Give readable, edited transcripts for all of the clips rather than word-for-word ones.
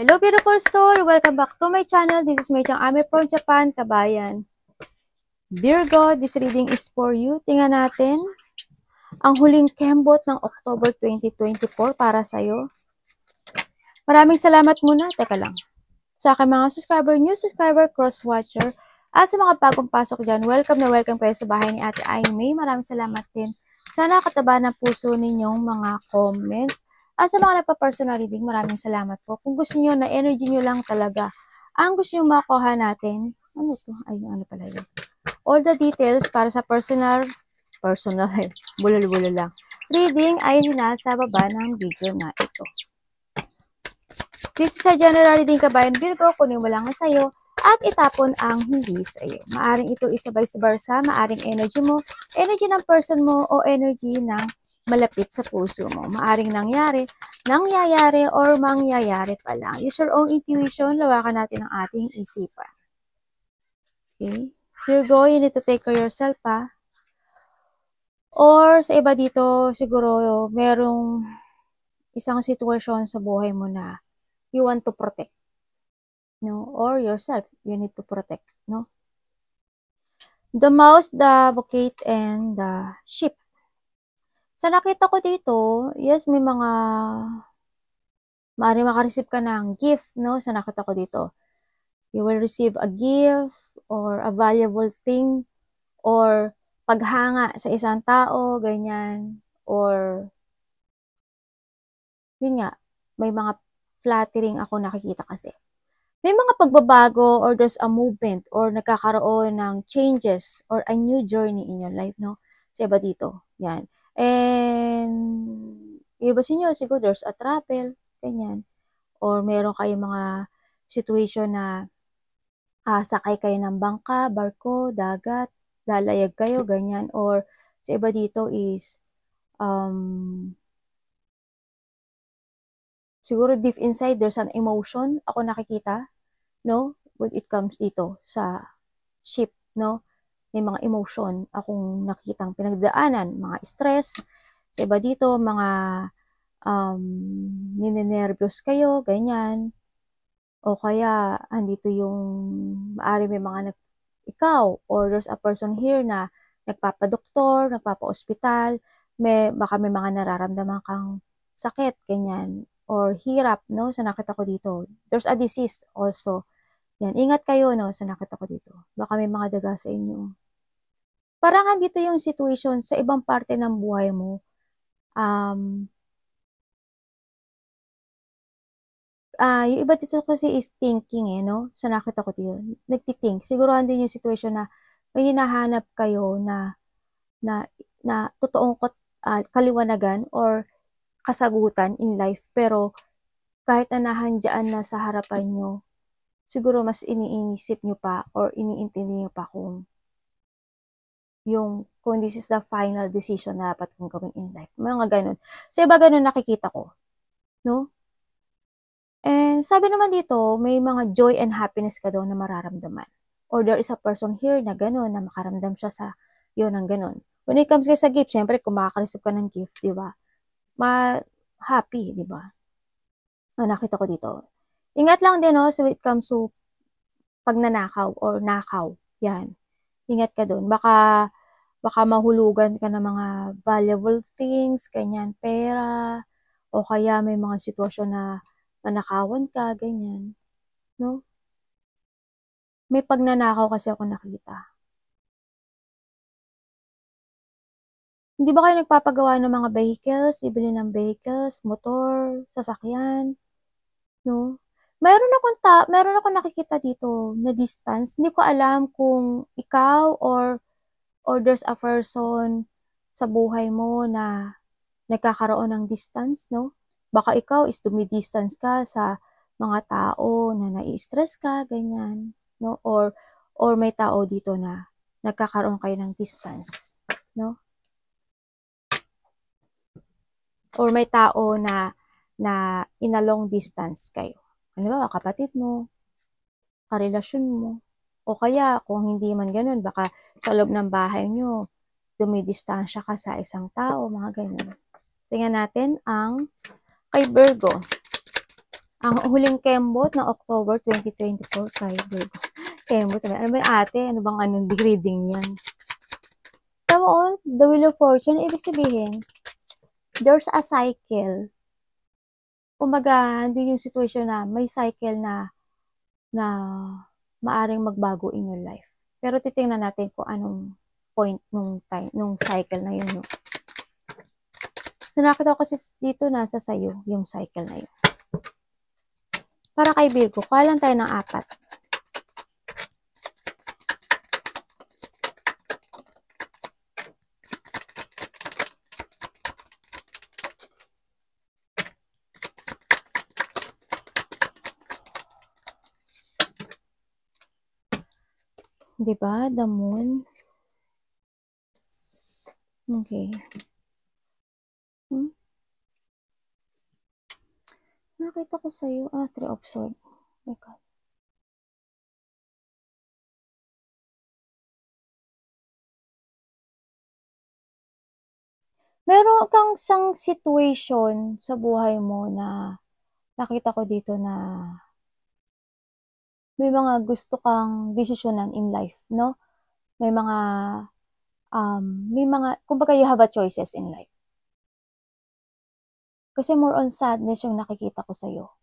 Hello beautiful soul! Welcome back to my channel. This is Mei Chang Ame from Japan, kabayan. Virgo, this reading is for you. Tingnan natin ang huling kembot ng October 2024 para sa'yo. Maraming salamat muna. Teka lang. Sa aking mga subscriber, new subscriber, cross-watcher, at sa mga bagong pasok dyan, welcome na welcome kayo sa bahay ni Ate Aimee. Maraming salamat din. Sana kataba ng puso ninyong mga comments. At sa mga nagpa-personal reading, maraming salamat po. Kung gusto nyo na energy nyo lang talaga, ang gusto nyo makuha natin, ano to? Ay, ano pala yun? All the details para sa personal, bulol-bulol lang. Reading ay nasa baba ng video na ito. This is a general reading, kabayan Virgo. Kunin mo lang na sa'yo at itapon ang hindi sa'yo. Maaring ito isabay sa barsa, maaring energy mo, energy ng person mo, o energy ng malapit sa puso mo. Maaring nangyayari, or mangyayari pa lang. Use your own intuition, lawakan natin ang ating isipan. Okay? Virgo, you need to take care of yourself, ha? Or sa iba dito, siguro, merong isang sitwasyon sa buhay mo na you want to protect. No? Or yourself, you need to protect. No? The mouse, the bouquet, and the ship. Sa nakita ko dito, yes, may mga maaari makareceive ka ng gift, no? Sa nakita ko dito. You will receive a gift or a valuable thing or paghanga sa isang tao, ganyan. Or, yun nga, may mga flattering ako nakikita kasi. May mga pagbabago or there's a movement or nagkakaroon ng changes or a new journey in your life, no? Sa iba dito. Yan. And, iba sa inyo, siguro there's a travel, ganyan. Or meron kayong mga situation na sakay kayo ng bangka, barko, dagat, lalayag kayo, ganyan. Or sa iba dito is, siguro deep inside, there's an emotion ako nakikita, no? When it comes dito sa ship, no? May mga emotion akong nakikitang pinagdaanan, mga stress. Sa iba dito, mga ninenervyos kayo, ganyan. O kaya, andito yung, maaari may mga ikaw, or there's a person here na nagpapadoktor, nagpapa-ospital, baka may mga nararamdaman kang sakit, ganyan, or hirap, no? Sa nakita ko dito. There's a disease also. Yan, ingat kayo, no? Sa nakita ko dito. Baka may mga daga sa inyo. Parang andito yung situation sa ibang parte ng buhay mo. Yung iba dito kasi is thinking, no? Sa nakita ko dito. Nagtithink. Siguro andin yung situation na may hinahanap kayo na totoong kaliwanagan or kasagutan in life. Pero kahit na nahandyan na sa harapan nyo, siguro mas iniisip nyo pa or iniintindi nyo pa kung this is the final decision na dapat kong gawin in life. Mga ganun. Sa iba ganun nakikita ko. No? And sabi naman dito, may mga joy and happiness ka daw na mararamdaman. Or there is a person here na gano'n, na makaramdam siya sa yun ng gano'n. When it comes sa gift, syempre kung makaka-receive ka ng gift, di ba? Happy, di ba? Nakita ko dito. Ingat lang din, no, so it comes to pagnanakaw or nakaw. Yan. Ingat ka doon. Baka mahulugan ka ng mga valuable things, ganyan, pera, o kaya may mga sitwasyon na manakawan ka, ganyan. No? May pagnanakaw kasi ako nakita. Hindi ba kayo nagpapagawa ng mga vehicles, bibili ng vehicles, motor, sasakyan? No? Meron akong nakikita dito na distance. Hindi ko alam kung ikaw or there's a person sa buhay mo na nagkakaroon ng distance, no? Baka ikaw is dumidistance ka sa mga tao na nai-stress ka, ganyan, no? Or may tao dito na nagkakaroon kayo ng distance, no? Or may tao na in a long distance kayo. Ano ba, kapatid mo, karelasyon mo, o kaya kung hindi man ganun, baka sa loob ng bahay nyo, dumidistansya ka sa isang tao, mga ganun. Tingnan natin ang kay Virgo. Ang huling kembot ng October 2024 kay Virgo. Kembot, sabi, ano ba yung ate? Ano bang anong reading yan? Tama o, the Wheel of Fortune, ibig sabihin, there's a cycle. Kumbaga, hindi yung situation na may cycle na maaring magbago in your life. Pero titingnan natin kung anong point nung time, nung cycle na yun. No? So, nakita ko kasi dito nasa sayo yung cycle na yun. Para kay Virgo, kuha lang tayo ng 4. Diba? The Moon. Okay. Nakita ko sa'yo. 3 of Swords. Oh my God. Meron kang isang situation sa buhay mo na nakita ko dito na may mga gusto kang desisyonan in life, no? May mga, kumbaga you have a choices in life. Kasi more on sadness yung nakikita ko sa'yo.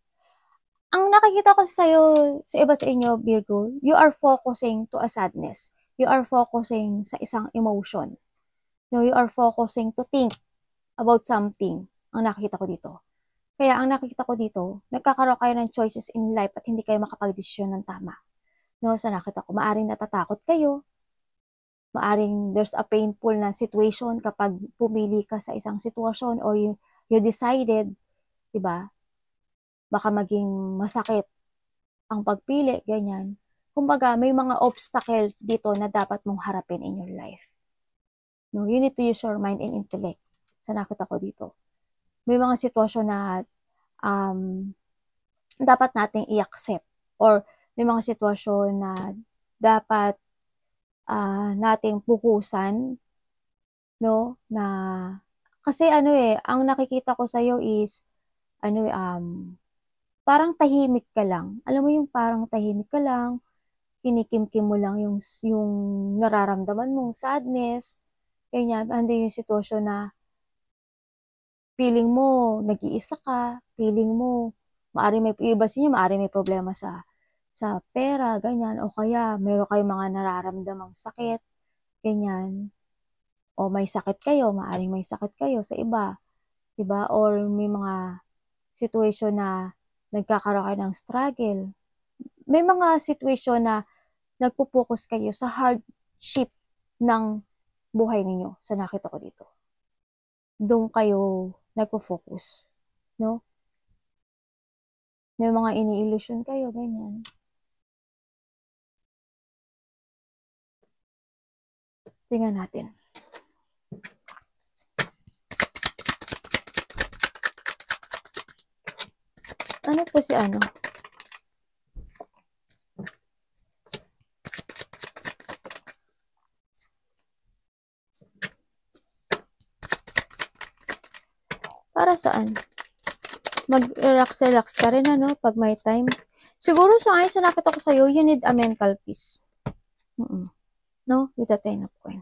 Ang nakikita ko sa'yo, sa iba sa inyo, Virgo, you are focusing to a sadness. You are focusing sa isang emotion. No, you are focusing to think about something. Ang nakikita ko dito. Kaya ang nakikita ko dito, nagkakaroon kayo ng choices in life at hindi kayo makapag-desisyon ng tama. No, sa nakita ko, maaring natatakot kayo, maaring there's a painful na situation kapag pumili ka sa isang sitwasyon or you decided, diba? Baka maging masakit ang pagpili, ganyan. Kumbaga, may mga obstacle dito na dapat mong harapin in your life. No, you need to use your mind and intellect. Sa nakita ko dito. May mga sitwasyon na dapat nating i-accept or may mga sitwasyon na dapat nating pukusan, no, na kasi ang nakikita ko sa iyo is parang tahimik ka lang. Alam mo yung parang tahimik ka lang, kinikimkim mo lang yung nararamdaman mong sadness, ganyan, andi yung sitwasyon na feeling mo nag-iisa ka, feeling mo maaring may iba sa inyo, maaring may problema sa pera, ganyan, o kaya meron kayong mga nararamdamang sakit, ganyan, o may sakit kayo, maaring may sakit kayo sa iba, diba? Or may mga situation na nagkakaroon kayo ng struggle. May mga situation na nagpo-focus kayo sa hardship ng buhay ninyo, sa nakita ko dito. Doon kayo nagpo-focus, no? May mga ini-illusion kayo, ganyan. Tingnan natin. Ano po si ano? Para saan? Mag-relax-relax ka rin, ano, pag may time. Siguro sa ngayon, sa nakita ko sa'yo, you need a mental peace. No? With the 10 of coin.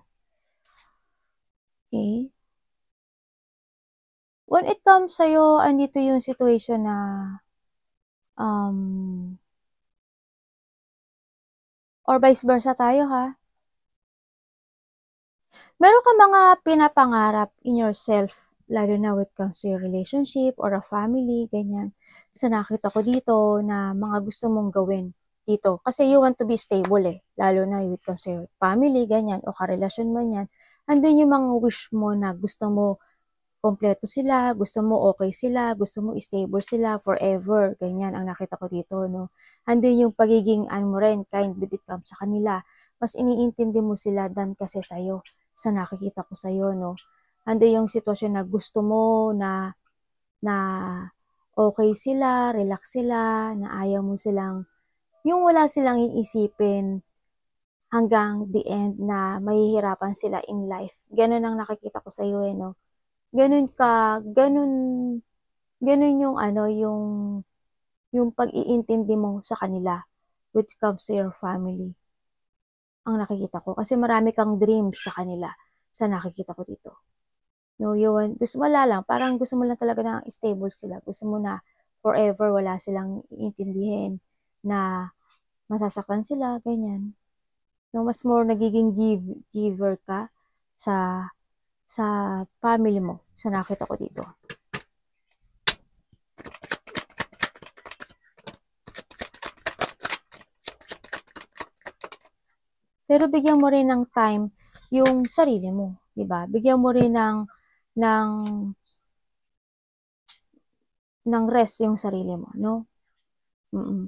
Okay? When it comes sa'yo, andito yung situation na or vice versa tayo, ha? Meron ka mga pinapangarap in yourself, lalo na when it comes to your relationship or a family, ganyan. Sa nakita ko dito na mga gusto mong gawin dito. Kasi you want to be stable lalo na when it comes to your family, ganyan, o karelasyon mo yan. Andun yung mga wish mo na gusto mo kompleto sila, gusto mo okay sila, gusto mo stable sila forever, ganyan ang nakita ko dito, no. Andun yung pagiging mo rin, kind with it comes sa kanila. Mas iniintindi mo sila than kasi sa'yo, sa nakikita ko sa'yo, no. Andun yung sitwasyon na gusto mo na okay sila, relax sila, na ayaw mo silang, yung wala silang iisipin hanggang the end na mahihirapan sila in life. Ganun ang nakikita ko sa'yo, no. Ganun yung yung pag-iintindi mo sa kanila when it comes to your family. Ang nakikita ko. Kasi marami kang dreams sa kanila sa nakikita ko dito. No, yun, gusto mo lang, parang gusto mo lang talaga na stable sila. Gusto mo na forever wala silang iintindihin na masasaktan sila, ganyan. No, mas more nagiging giver ka sa sa family mo, sa nakita ko dito. Pero bigyan mo rin ng time yung sarili mo, 'di ba? Bigyan mo rin ng ng rest yung sarili mo, no?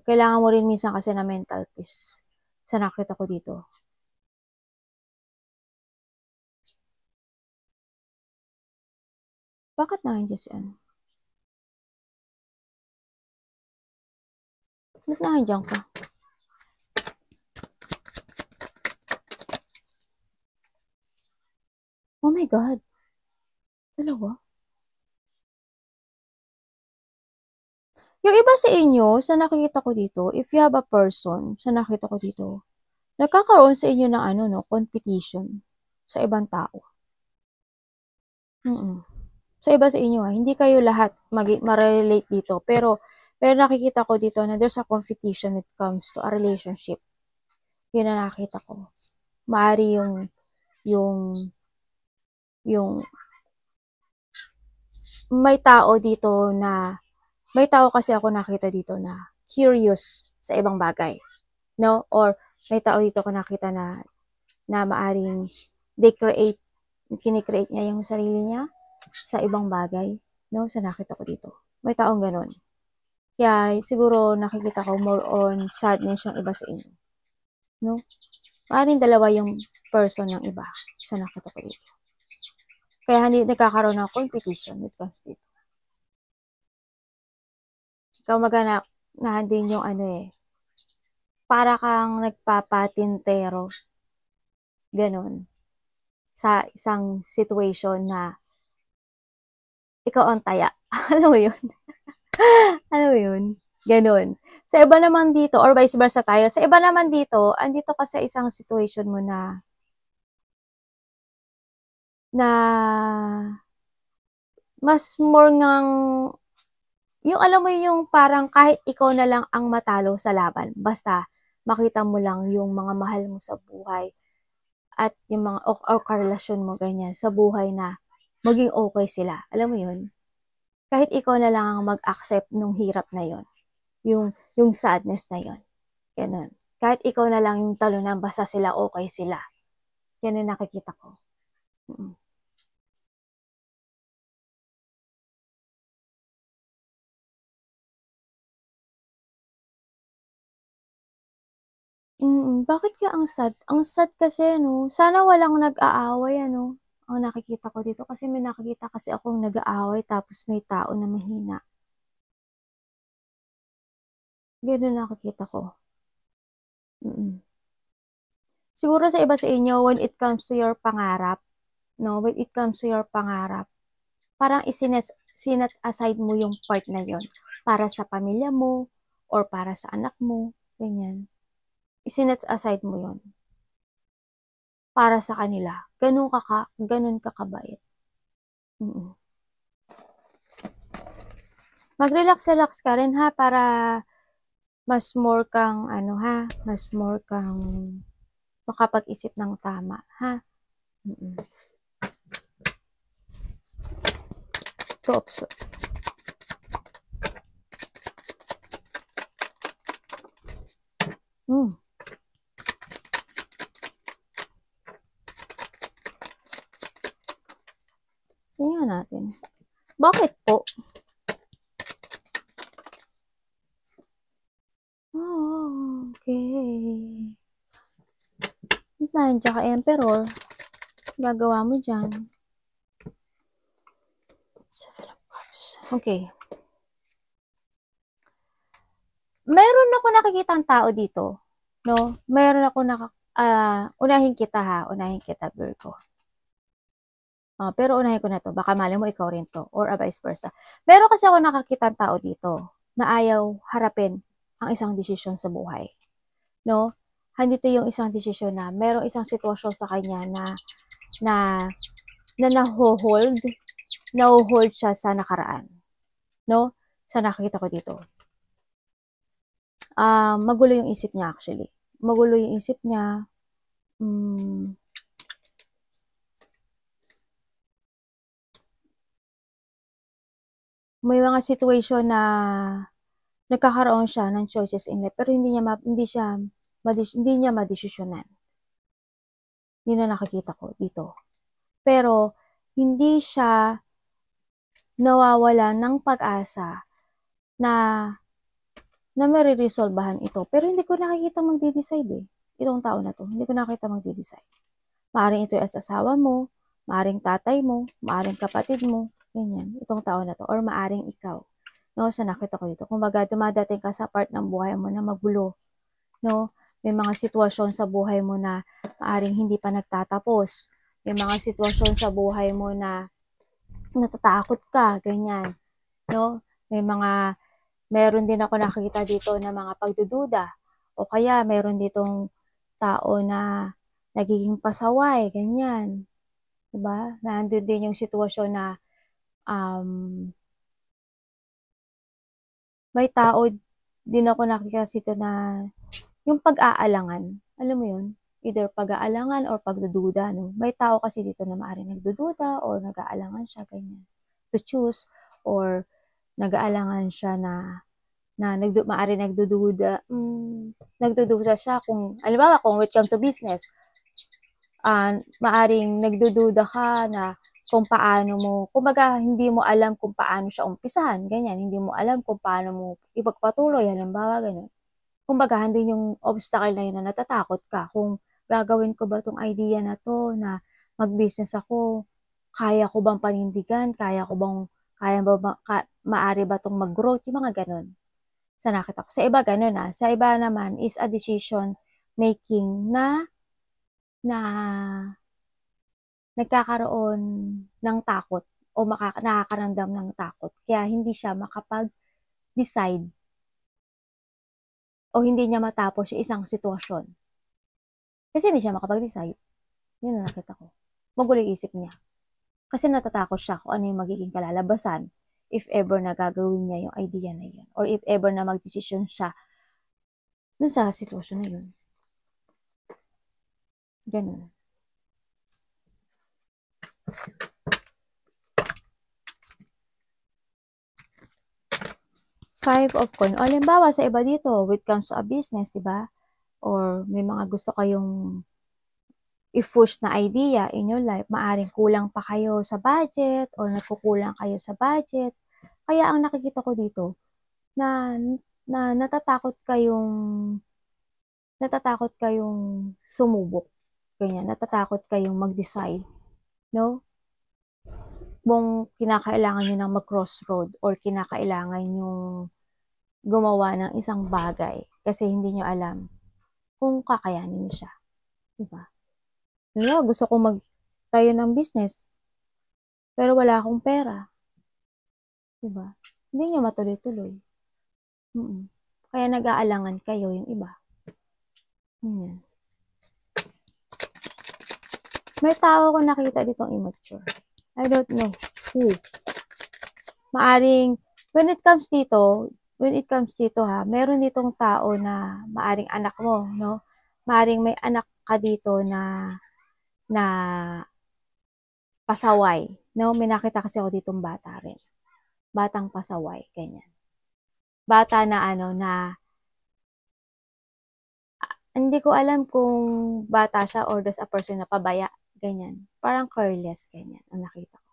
Kailangan mo rin minsan kasi na mental peace sa nakita ko dito. Bakit nandiyan si ano? Bakit nandiyan ka? Oh my God. Dalawa? Yung iba sa inyo, sa nakikita ko dito, if you have a person, sa nakita ko dito, nagkakaroon sa inyo ng ano, no, competition sa ibang tao. Sa iba sa inyo, hindi kayo lahat ma-relate dito. Pero nakikita ko dito na there's a competition when it comes to a relationship. Yun na nakita ko. Maari yung, yung, may tao kasi ako nakita dito na curious sa ibang bagay. No? Or may tao dito ko nakita na maaring kinikreate niya yung sarili niya sa ibang bagay. No? Sa nakita ko dito. May taong ganun. Kaya siguro nakikita ko more on sadness yung iba sa inyo. No? Maaring dalawa yung person ng iba sa nakita ko dito. Kaya hindi nagkakaroon ng competition with comes dito. Ikaw maganak na din yung ano para kang nagpapatintero. Ganon. Sa isang situation na ikaw ang taya. Alam mo yun? Alam mo yun? Ganon. Sa iba naman dito, or vice versa tayo, sa iba naman dito, andito ka sa isang situation mo na mas more ngang, yung alam mo yung parang kahit ikaw na lang ang matalo sa laban, basta makita mo lang yung mga mahal mo sa buhay at yung mga o karelasyon mo ganyan sa buhay na maging okay sila. Alam mo yun? Kahit ikaw na lang ang mag-accept nung hirap na yun. Yung sadness na yun. Ganun. Kahit ikaw na lang yung talunan, basta sila okay sila. Yan yung nakikita ko. Bakit kaya ang sad? Ang sad kasi, no? Sana walang nag-aaway, ano? Ang nakikita ko dito. Kasi may nakikita kasi akong nag-aaway tapos may tao na mahina. Ganun nakikita ko. Siguro sa iba sa inyo, when it comes to your pangarap, no? When it comes to your pangarap, parang sinet aside mo yung part na yon para sa pamilya mo or para sa anak mo, ganyan. Isinet aside mo yon para sa kanila. Ganun ka kabait. Mag-relax-relax ka rin ha para mas more kang mas more kang makapag-isip ng tama ha. To observe. Tingnan natin. Bakit po? Oh, okay. Nandiyan ka, Emperor. Gagawa mo dyan. Seven of Cups. Okay. Meron ako nakikitang tao dito. No? Meron ako unahin kita, Virgo. Pero unahin ko na to. Baka mali mo ikaw rin to. Or vice versa. Meron kasi ako nakakitang tao dito. na ayaw harapin ang isang desisyon sa buhay. No? Handito yung isang desisyon na merong isang sitwasyon sa kanya na naho-hold siya sa nakaraan. No? Sa nakikita ko dito. Magulo yung isip niya actually. Magulo yung isip niya. May mga situation na nagkakaroon siya ng choices in life pero hindi niya madesisyonan. Yun na nakikita ko dito. Pero hindi siya nawawala ng pag-asa na mariresolbahan ito. Pero hindi ko nakikita magde-decide eh. Itong tao na to, hindi ko nakikita magde-decide. Maaring ito as asawa mo, maaring tatay mo, maaring kapatid mo, ganyan, itong tao na to, or maaring ikaw. No, sa nakita ko dito. Kumbaga, dumadating ka sa part ng buhay mo na magulo. No, may mga sitwasyon sa buhay mo na maaring hindi pa nagtatapos. May mga sitwasyon sa buhay mo na natatakot ka, ganyan. No, meron din ako nakikita dito na mga pagdududa. O kaya, meron ditong tao na nagiging pasaway, ganyan. Diba? Nandun din yung sitwasyon na may tao din ako nakikita dito na yung pag-aalangan. Alam mo yun? Either pag-aalangan or pagdududa. No? May tao kasi dito na maaaring nagdududa or nag-aalangan siya, ganyan. To choose or nag-aalangan siya na maaaring nagdududa. Nagdududa siya kung, alimbawa, kung it comes to business, maaring nagdududa ka na kung paano mo, kumbaga hindi mo alam kung paano siya umpisahan, ganyan, hindi mo alam kung paano mo ipagpatuloy, halimbawa, ganun. Kumbaga, hindi yung obstacle na yun na natatakot ka, kung gagawin ko ba tong idea na to, na mag-business ako, kaya ko bang panindigan, maaari ba tong mag-growth, yung mga ganun. Sa nakita ko. Sa iba ganun sa iba naman is a decision making na nagkakaroon ng takot o nakakaramdam ng takot. Kaya hindi siya makapag-decide o hindi niya matapos yung isang sitwasyon. Kasi hindi siya makapag-decide. Yun na nakita ko. Magulo yung isip niya. Kasi natatakot siya kung ano yung magiging kalalabasan if ever na gagawin niya yung idea na yun. Or if ever na mag-decision siya dun sa sitwasyon na yun. Ganun. Five of Coins. O, halimbawa, sa iba dito, when it comes to a business, diba? Or may mga gusto kayong i-push na idea in your life, maaring kulang pa kayo sa budget or nagkukulang kayo sa budget. Kaya ang nakikita ko dito, na natatakot kayong sumubok. Ganyan, natatakot kayong mag-decide. No? Kung kinakailangan nyo ng mag-crossroad or kinakailangan nyo gumawa ng isang bagay kasi hindi nyo alam kung kakayanin nyo siya. Diba? Gusto kong magtayo ng business pero wala akong pera. Diba? Hindi nyo matuloy-tuloy. Kaya nag-aalangan kayo yung iba. Ganyan. May tao ko nakita ditong immature. I don't know who. Maaring, when it comes dito meron ditong tao na maaring anak mo, no? Maaring may anak ka dito na pasaway, no? May nakita kasi ako ditong bata rin. Batang pasaway, ganyan. Bata na hindi ko alam kung bata siya or there's a person na pabaya, ganyan. Parang careless, ganyan, ang nakita ko.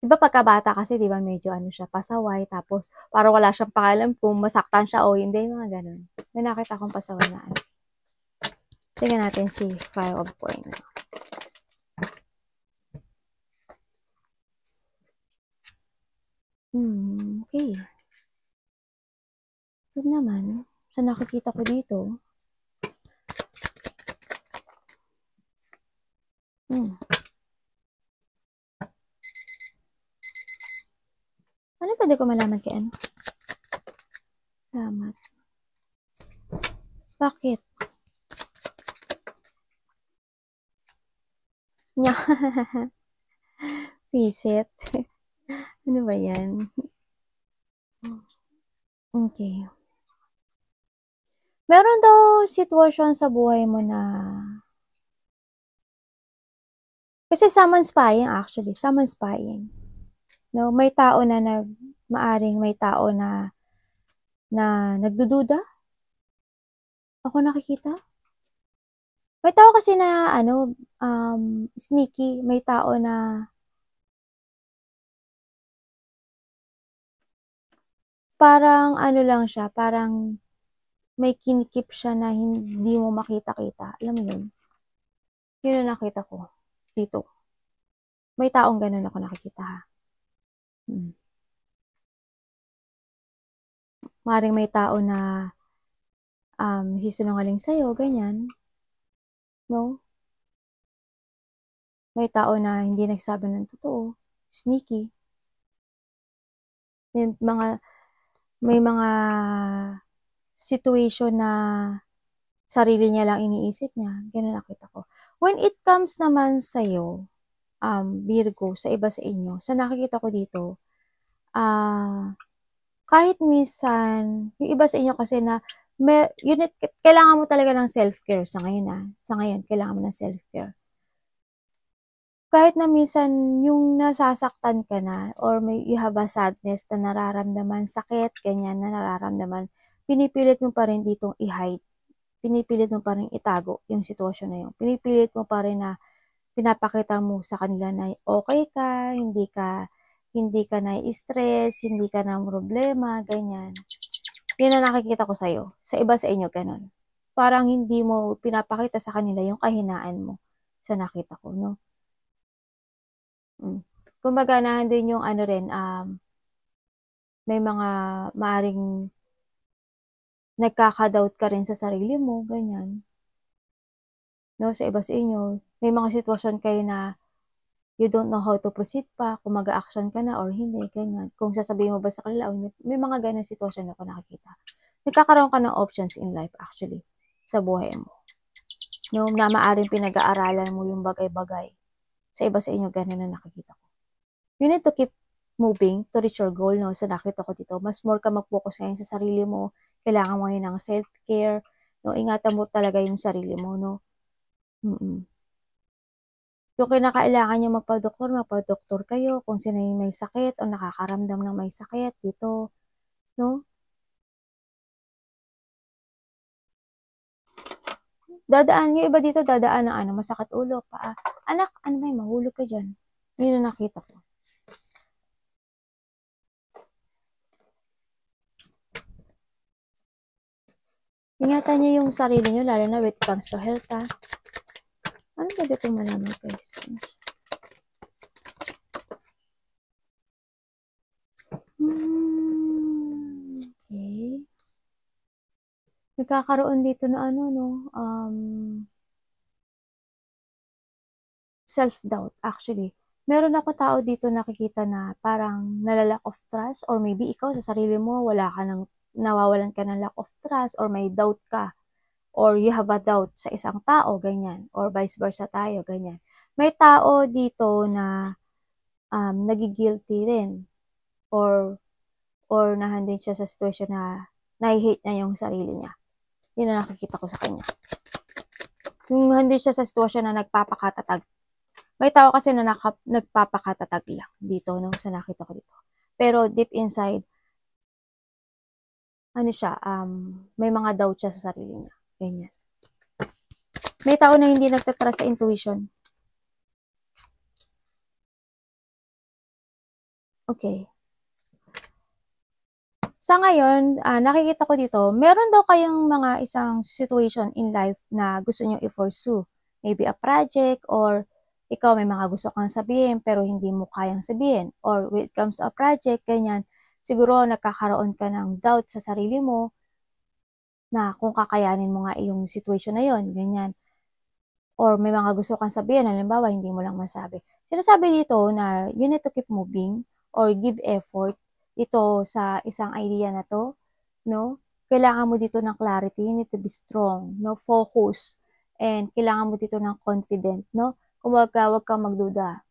Diba pagkabata kasi, diba medyo siya, pasaway, tapos parang wala siyang pakialam kung masaktan siya o hindi, mga ganun. May nakita akong pasaway na Tingnan natin si Five of Coins. Okay. Ito naman, sa nakikita ko dito, ano pwede ko malaman kay Salamat. Bakit? Nya. Visit. Ano ba yan? Okay. Meron daw sitwasyon sa buhay mo na kasi summon spying actually, summon spying. No, may tao na maaring may tao na nagdududa. Ako nakikita. May tao kasi na sneaky, may tao na parang ano lang siya, parang may kinikip siya na hindi mo makita-kita. Alam mo yun? Yun ang nakita ko dito. May taong ganun ako nakikita ha. Maring may tao na sisinungaling sa'yo, ganyan. No? May tao na hindi nagsabi ng totoo. Sneaky. May mga situation na sarili niya lang iniisip niya. Ganun nakita ko. When it comes naman sa'yo, Virgo, sa iba sa inyo, sa nakikita ko dito, kahit minsan, yung iba sa inyo kasi na, kailangan mo talaga ng self-care sa ngayon Sa ngayon, kailangan mo ng self-care. Kahit na minsan, yung nasasaktan ka na, or you have a sadness na nararamdaman, sakit, ganyan na nararamdaman, pinipilit mo pa rin ditong i-hide. Pinipilit mo pa rin itago yung sitwasyon na yun. Pinipilit mo pa rin na pinapakita mo sa kanila na okay ka, hindi ka na-stress, hindi ka na problema, ganyan. Yan ang nakikita ko sa'yo. Sa iba sa inyo, ganun. Parang hindi mo pinapakita sa kanila yung kahinaan mo sa nakita ko, no? Kumbaga, din yung may mga maaring nagkaka-doubt ka rin sa sarili mo, ganyan. No, sa iba sa inyo, may mga sitwasyon kayo na you don't know how to proceed pa, kung mag-action ka na or hindi, ganyan. Kung sasabihin mo ba sa kanila, may mga ganyan sitwasyon ako nakikita. Nagkakaroon ka ng options in life actually, sa buhay mo. No, na maaring pinag-aaralan mo yung bagay-bagay. Sa iba sa inyo, ganyan na nakikita ko. You need to keep moving to reach your goal, no? Sa nakita ko dito, mas more ka mag-focus ngayon sa sarili mo. Kailangan mo ngayon ng self-care. No? Ingatan mo talaga yung sarili mo, no? Kung kinakailangan nyo magpa-doktor kayo. Kung sino yung may sakit o nakakaramdam ng may sakit dito, no? Dadaan, yung iba dito dadaan ng masakit ulo, paa. Anak, may mahulog ka dyan. Yun ang nakita ko. Ingatan niyo yung sarili niyo, lalo na when it comes to health, ha? Ano ba dito malaman kayo? Okay. Nagkakaroon dito na self-doubt, actually. Meron ako tao dito nakikita na parang nalalack of trust or maybe ikaw sa sarili mo, nawawalan ka ng lack of trust or may doubt ka or you have a doubt sa isang tao, ganyan. Or vice versa tayo, ganyan. May tao dito na nagigilty rin or nahandin siya sa situation na nahi-hate na yung sarili niya. Yun ang nakikita ko sa kanya. Yung handin siya sa situation na nagpapakatatag. May tao kasi na nagpapakatatag lang dito, no, sa nakita ko dito. Pero deep inside, may mga doubt siya sa sarili niya. Ganyan. May tao na hindi nagtatrust sa intuition. Okay. Sa ngayon, nakikita ko dito, meron daw kayong mga isang situation in life na gusto nyo i-pursue. Maybe a project or ikaw may mga gusto kang sabihin pero hindi mo kayang sabihin. Or when it comes to a project, ganyan, siguro nagkakaroon ka ng doubt sa sarili mo na kung kakayanin mo nga yung situation na yon, ganyan. Or may mga gusto kang sabihin, halimbawa, hindi mo lang masabi. Sinasabi dito na you need to keep moving or give effort ito sa isang idea na to, no? Kailangan mo dito ng clarity, you need to be strong, no? Focus, and kailangan mo dito ng confident, no? Kung wag kang magduda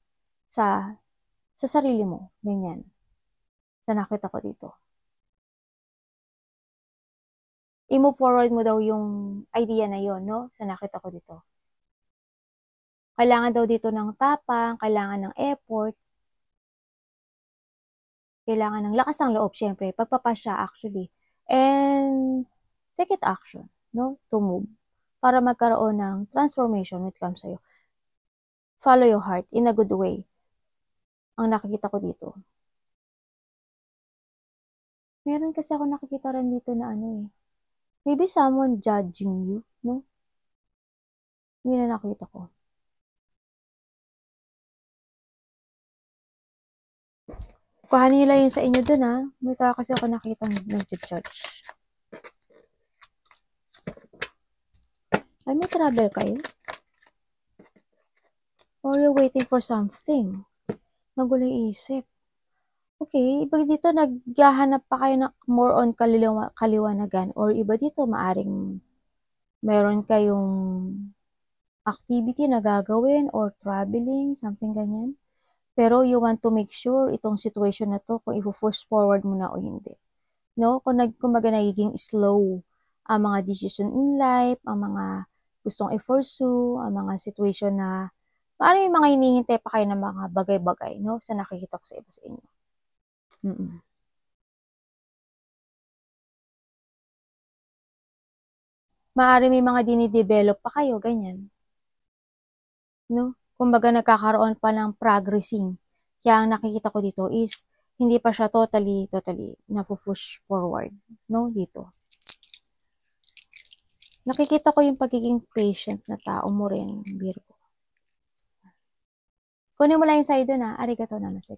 sa sarili mo, ganyan. Sa nakita ko dito. I-move forward mo daw yung idea na yon, no? Sa nakita ko dito. Kailangan daw dito ng tapang, kailangan ng effort, kailangan ng lakas ng loob, syempre, pagpapasya actually. And take it action, no? To move. Para magkaroon ng transformation when it comes sa'yo. Follow your heart in a good way. Ang nakikita ko dito. Meron kasi ako nakikita rin dito na ano eh. Maybe someone judging you, no? Hindi na nakita ko. Kuhanin nila yun sa inyo dun ha. May tao kasi ako nakita nag-judge. Ay, may travel kayo? Or you're waiting for something? Magulo isip. Okay, iba dito naghahanap pa kayo na more on kaliwanagan or iba dito maaring meron kayong activity na gagawin or traveling, something ganyan. Pero you want to make sure itong situation na to kung i-push forward mo na o hindi. No? Kumbaga nagiging slow ang mga decision in life, ang mga gustong i-pursue, ang mga situation na parang yung mga hinihintay pa kayo ng mga bagay-bagay, no? Sa nakikita ko sa iba sa inyo. Maaari may mga dinidevelop pa kayo, ganyan. No? Kumbaga nagkakaroon pa ng progressing. Kaya ang nakikita ko dito is hindi pa siya totally na-push forward, no? Dito. Nakikita ko yung pagiging patient na tao mo rin, Virgo. Kunin mo lang yung sa'yo doon ha. Arigato namaste.